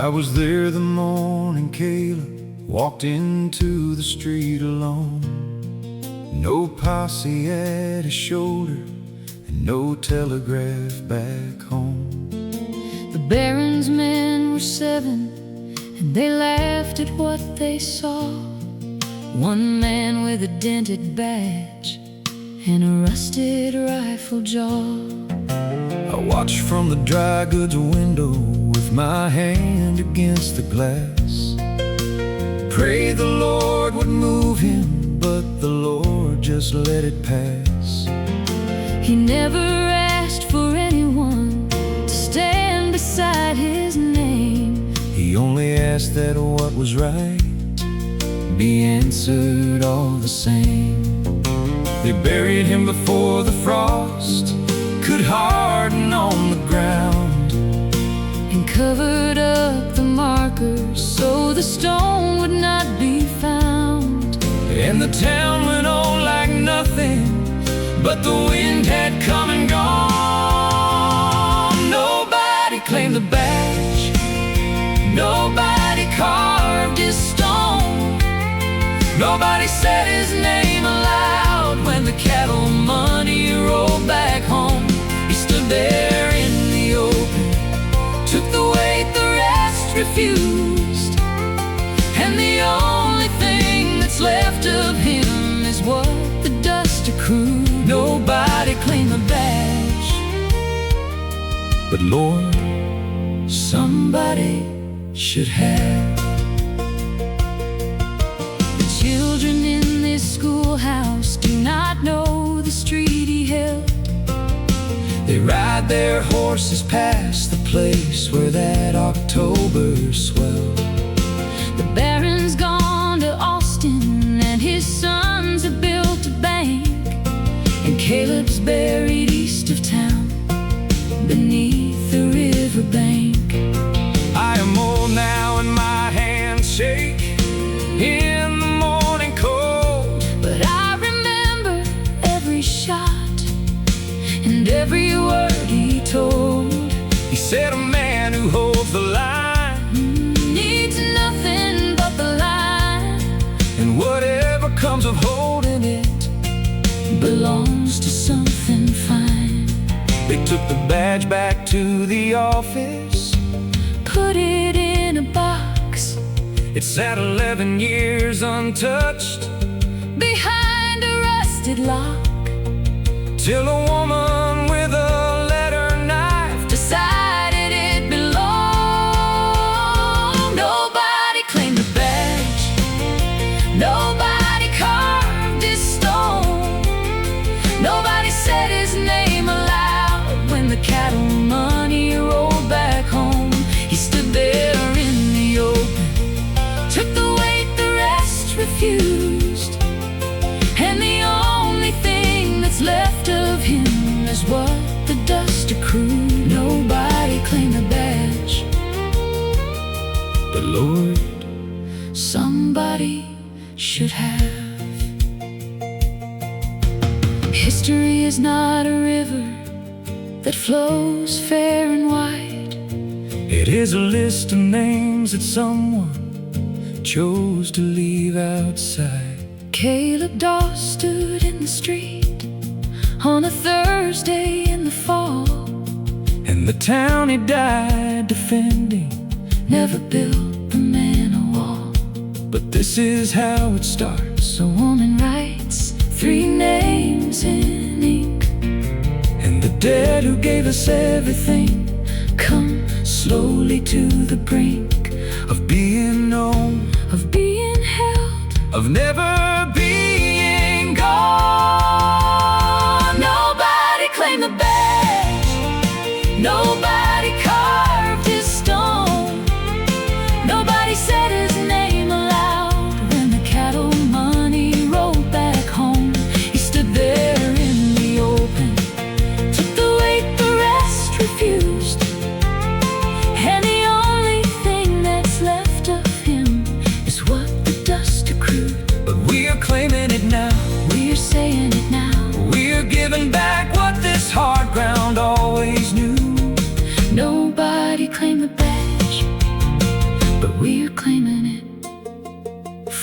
I was there the morning Caleb walked into the street alone. No posse at his shoulder and no telegraph back home. The Baron's men were 7 and they laughed at what they saw. One man with a dented badge and a rusted rifle jaw. I watched from the dry goods window with my hand against the glass. Pray the Lord would move him, but the Lord just let it pass. He never asked for anyone to stand beside his name. He only asked that what was right be answered all the same. They buried him before the frost could harden on the ground, and covered up the markers so the stone would not be found. And the town went on like nothing, but the wind had come and gone. Nobody claimed the badge, nobody carved his stone, nobody said his name aloud when the cattle money rolled back home. He stood there in the open, took the weight the rest refused, and the only thing that's left of him is what the dust accrued. Nobody claimed the badge, but Lord, somebody should have. The children in this schoolhouse do not know the street he held. They ride their horses past the place where that October swelled. The Baron's gone to Austin and his sons have built a bank, and Caleb's buried east of town beneath the riverbank. I am old now and my hands shake in the morning cold, but I remember every shot and every word he told. He said a man who holds the line needs nothing but the line, and whatever comes of holding it belongs to something fine. They took the badge back to the office, put it in a box. it sat 11 years untouched behind a rusted lock, till a woman with a letter knife decided it belonged. Nobody claimed the badge, nobody carved his stone, nobody said his name aloud when the cattle money rolled back home. He stood there in the open, took the weight the rest refused, and the only thing that's left of him is what the dust accrued. Nobody claimed the badge, but Lord, somebody should have. History is not a river that flows fair and wide. it is a list of names that someone chose to leave outside. Caleb Dawes stood in the street on a Thursday in the fall, And the town he died defending never built the man a wall. but this is how it starts. A woman writes 3 names in ink, And the dead who gave us everything come slowly to the brink of being known, of being held, of never being gone. nobody claimed the badge, nobody carved his stone, nobody said his name aloud when the cattle money rolled back home. He stood there in the open, took the weight the rest refused, and the only thing that's left of him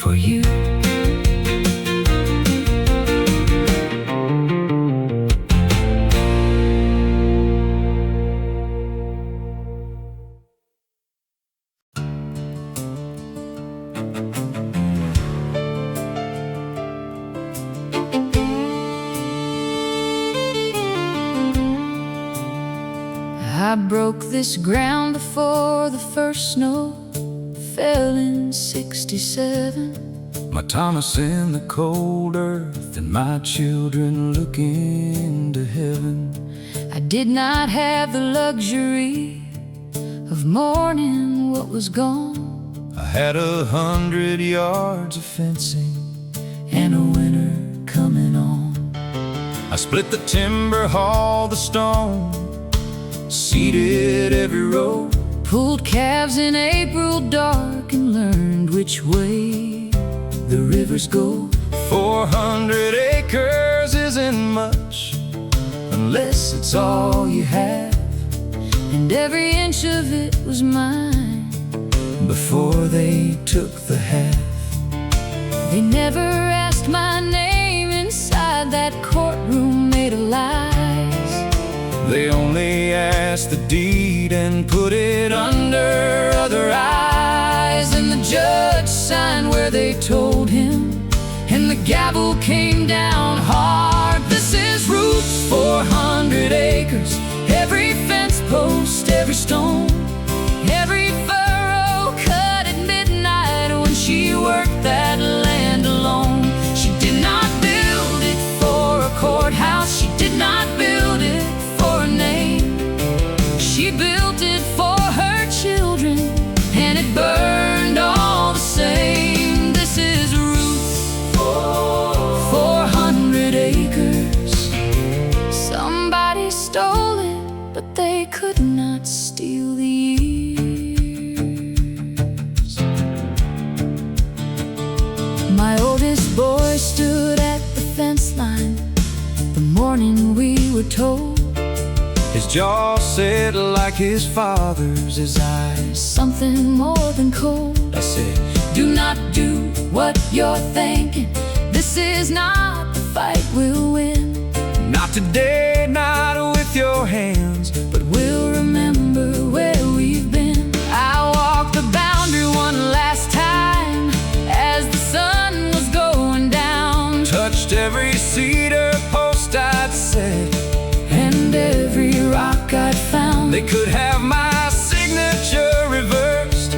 for you. I broke this ground before the first snow fell in '67. My Thomas in the cold earth and my children looking into heaven. I did not have the luxury of mourning what was gone. I had 100 yards of fencing And a winter coming on. I split the timber, hauled the stone, seeded every row, Pulled calves in April dark and learned which way the rivers go. 400 acres isn't much unless it's all you have. And every inch of it was mine Before they took the half. They never asked my name inside that courtroom made of lies. They only asked the deed and put it under other eyes. And the judge signed where they told him, and the gavel came down hard. This is Ruth's 400 acres. Every fence post, every stone, every furrow cut at midnight when she worked that land alone. She did not build it for a courthouse. She did not build it for a name. She built it for her children, and it burned all the same. This is Ruth's 400 acres. Somebody stole it, but they could not steal the years. My oldest boy stood at the fence line the morning we were told. His jaw set like his father's, his eyes Something more than cold. I said, Do not do what you're thinking. This is not the fight we'll win. not today, not with your hands, But we'll remember where we've been. I walked the boundary one last time as the sun was going down. touched every cedar post I'd set. And every rock I'd found. They could have my signature reversed,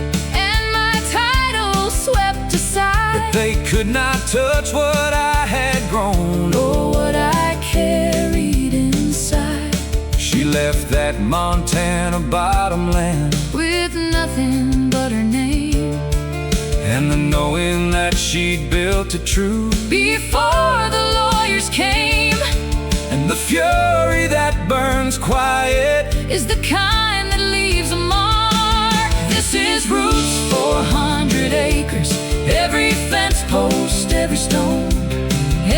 And my title swept aside. they could not touch what I had grown. Or what I carried inside. She left that Montana bottomland, With nothing but her name. and the knowing that she'd built it true, Before the lawyers came. and the fury that burns quiet. Is the kind that leaves a mark. This is Ruth's 400 acres. Every fence post, every stone,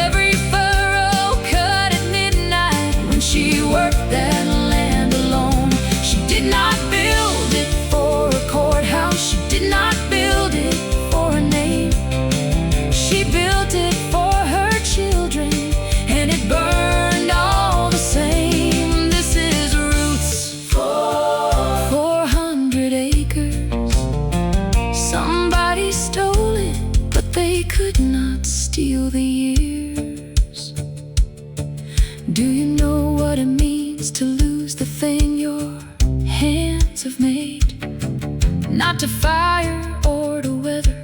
every furrow cut at midnight when she worked that land alone. She did not build it for a courthouse. She did not build it for a name. She built it for her children, and it burned all the same. This is Ruth's 400 acres. Somebody stole it, but they could not steal the years. Do you know what it means to lose the thing your hands have made? Not to fire or to weather,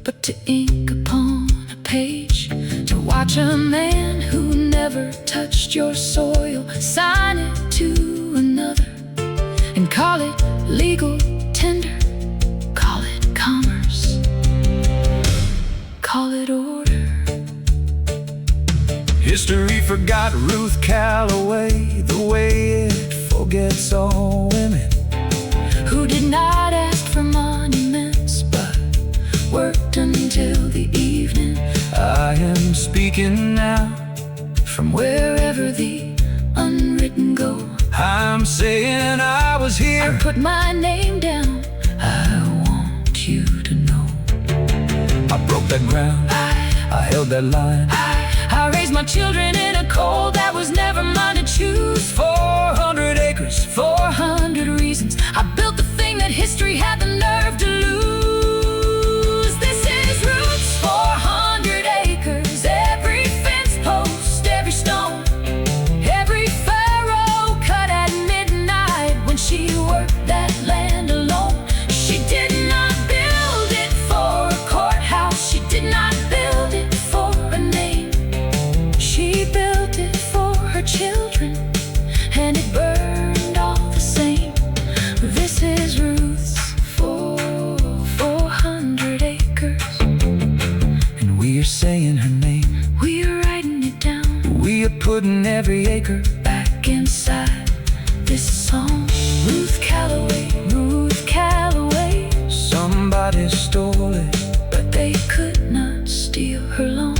but to ink upon a page. To watch a man who never touched your soil sign it to another, and call it legal tender, call it commerce, call it order. History forgot Ruth Calloway the way it forgets all women. Who did not ask for monuments, but worked until the evening. I am speaking now From wherever the unwritten go, I'm saying I was I here. put my name down. I want you to know. I broke that ground, I held that line. I raised my children in a cold that was never mine to choose. 400 acres, 400 reasons. I built the thing that history had the nerve to lose. This is Ruth's 400 acres. Every fence post, every stone, every furrow cut at midnight when she worked that land alone. She did not build it for a courthouse. She did not build it for a name. She built it for her children, and it burned all the same. This is Ruth's 400 acres. and we are saying her name. We are writing it down. We are putting every acre Back inside this song. Ruth Calloway, Ruth Calloway. Somebody stole it. But they could not steal her long.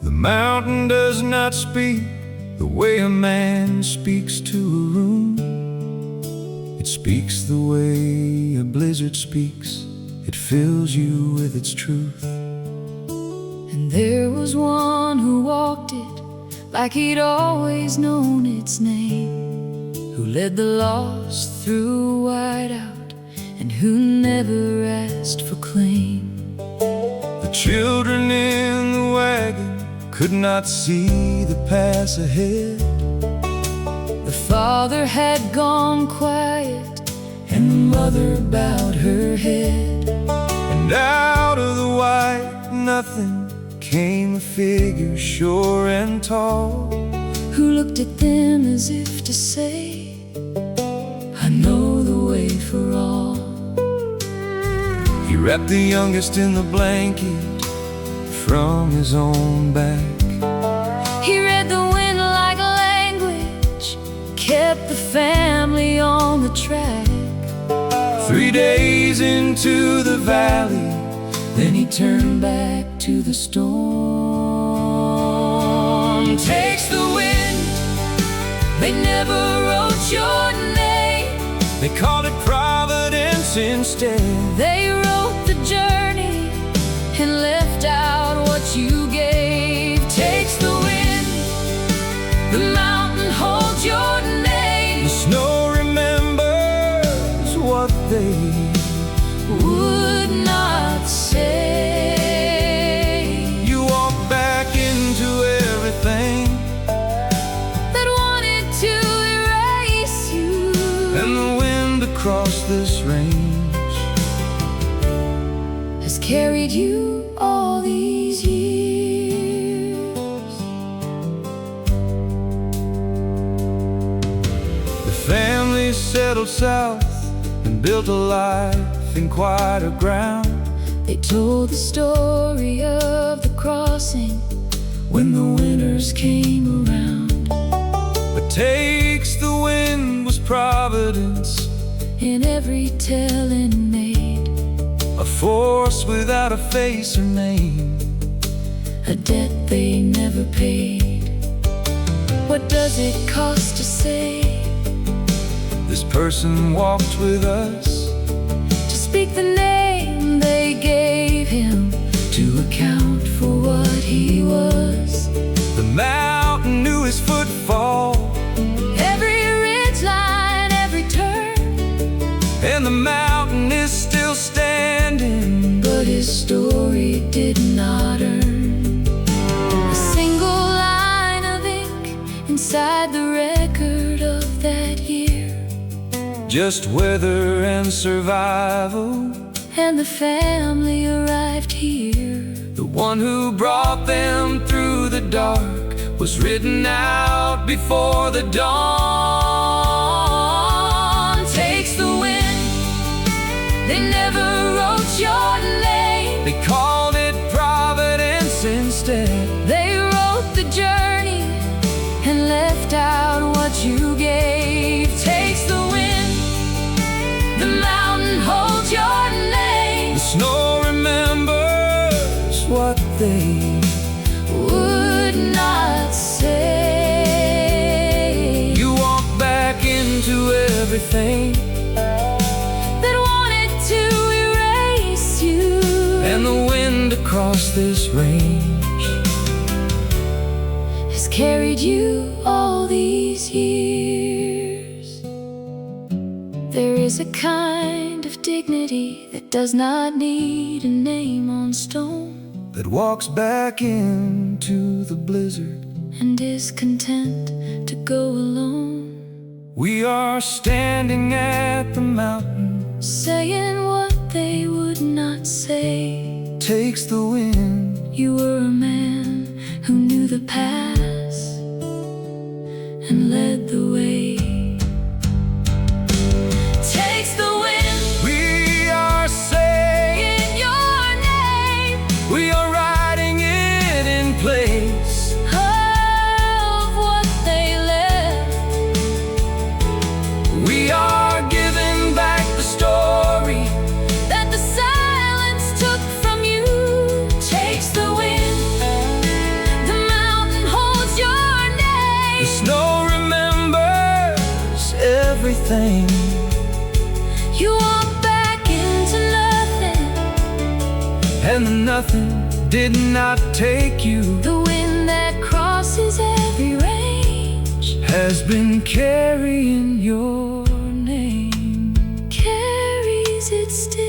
The mountain does not speak the way a man speaks to a room. It speaks the way a blizzard speaks. It fills you with its truth. And there was one who walked it like he'd always known its name, who led the lost through whiteout, and who never asked for claim. The children in the wagon could not see the path ahead. The father had gone quiet, And the mother bowed her head. And out of the white nothing came a figure sure and tall, who looked at them as if to say, I know the way for all. He wrapped the youngest in the blanket from his own back. He read the wind like a language, kept the family on the track. 3 days into the valley, Then he turned back to the storm. Takes the wind, they never wrote your name. they called it Providence instead. They wrote the journey and left out what you gave. Takes the wind, the mountain holds your name. The snow remembers what they Would not say. You walk back into everything, That wanted to erase you. and the wind across this range Has carried you all these years. The family settled south and built a life in quieter ground. They told the story of the crossing when the winters came around. But takes the wind was Providence, In every telling made, a force without a face or name. a debt they never paid. What does it cost to say? This person walked with us, To speak the name they gave him, to account for what he was. the mountain knew his footfall, Every ridgeline, every turn, and the mountain is still standing. but his story did not earn a single line of ink inside the record of that year. Just weather and survival. And the family arrived here. The one who brought them through the dark was written out before the dawn. Takes the wind, they never wrote your name. They called it Providence instead. They wrote the journey and left out what everything that wanted to erase you. And the wind across this range has carried you all these years. There is a kind of dignity that does not need a name on stone, that walks back into the blizzard and is content to go alone. We are standing at the mountain, saying what they would not say. Takes the wind. You were a man who knew the past and led the way. Takes the wind. We are saying your name. we are writing it in place Of what they left. We are giving back the story That the silence took from you. Takes the wind. The mountain holds your name. The snow remembers everything. You walk back into nothing. And the nothing did not take you. The wind that crosses every range Has been carrying your name. carries it still.